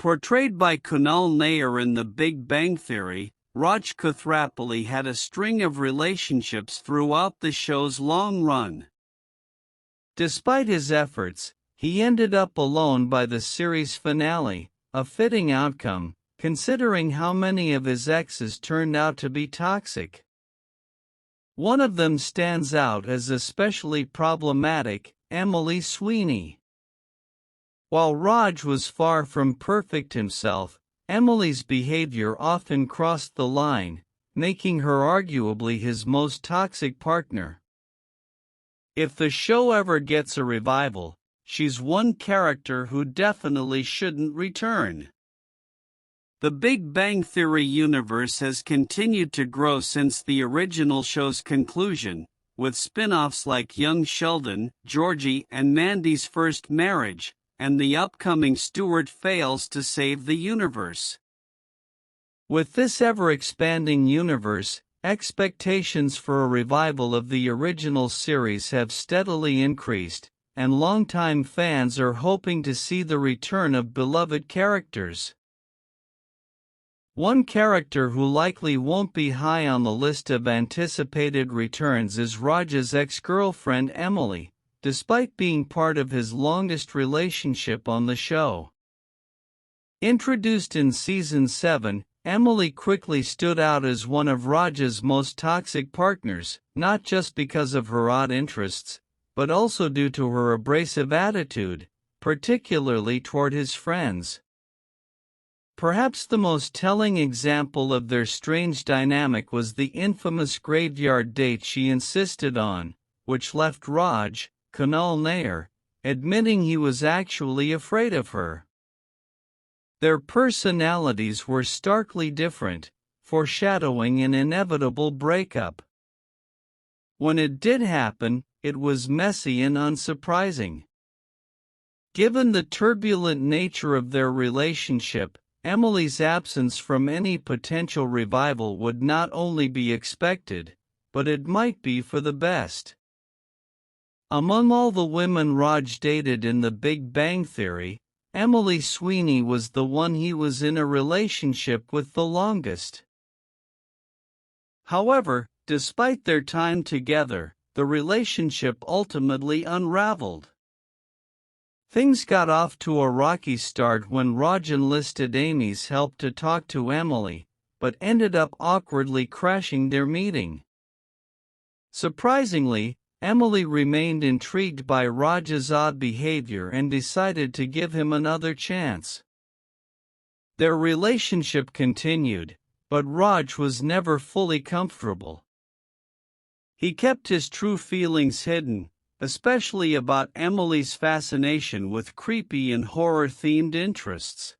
Portrayed by Kunal Nair in The Big Bang Theory, Raj Kothrapalli had a string of relationships throughout the show's long run. Despite his efforts, he ended up alone by the series finale, a fitting outcome, considering how many of his exes turned out to be toxic. One of them stands out as especially problematic, Emily Sweeney. While Raj was far from perfect himself, Emily's behavior often crossed the line, making her arguably his most toxic partner. If the show ever gets a revival, she's one character who definitely shouldn't return. The Big Bang Theory universe has continued to grow since the original show's conclusion, with spin-offs like Young Sheldon, Georgie, and Mandy's First Marriage, and the upcoming Stuart Fails to Save the Universe. With this ever-expanding universe, expectations for a revival of the original series have steadily increased, and longtime fans are hoping to see the return of beloved characters. One character who likely won't be high on the list of anticipated returns is Raj's ex-girlfriend Emily, despite being part of his longest relationship on the show. Introduced in Season 7, Emily quickly stood out as one of Raj's most toxic partners, not just because of her odd interests, but also due to her abrasive attitude, particularly toward his friends. Perhaps the most telling example of their strange dynamic was the infamous graveyard date she insisted on, which left Raj, Kunal Nair, admitting he was actually afraid of her. Their personalities were starkly different, foreshadowing an inevitable breakup. When it did happen, it was messy and unsurprising. Given the turbulent nature of their relationship, Emily's absence from any potential revival would not only be expected, but it might be for the best. Among all the women Raj dated in The Big Bang Theory, Emily Sweeney was the one he was in a relationship with the longest. However, despite their time together, the relationship ultimately unraveled. Things got off to a rocky start when Raj enlisted Amy's help to talk to Emily, but ended up awkwardly crashing their meeting. Surprisingly, Emily remained intrigued by Raj's odd behavior and decided to give him another chance. Their relationship continued, but Raj was never fully comfortable. He kept his true feelings hidden, especially about Emily's fascination with creepy and horror-themed interests.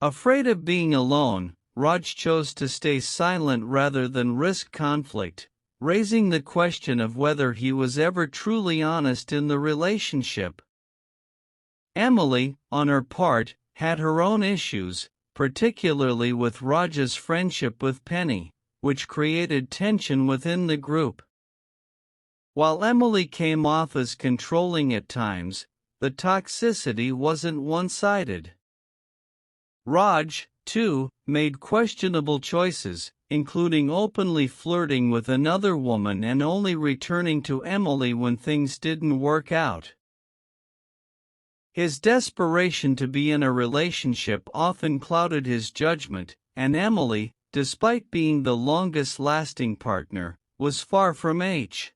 Afraid of being alone, Raj chose to stay silent rather than risk conflict, raising the question of whether he was ever truly honest in the relationship. Emily, on her part, had her own issues, particularly with Raj's friendship with Penny, which created tension within the group. While Emily came off as controlling at times, the toxicity wasn't one-sided. Raj, too, made questionable choices, including openly flirting with another woman and only returning to Emily when things didn't work out. His desperation to be in a relationship often clouded his judgment, and Emily, despite being the longest-lasting partner, was far from H.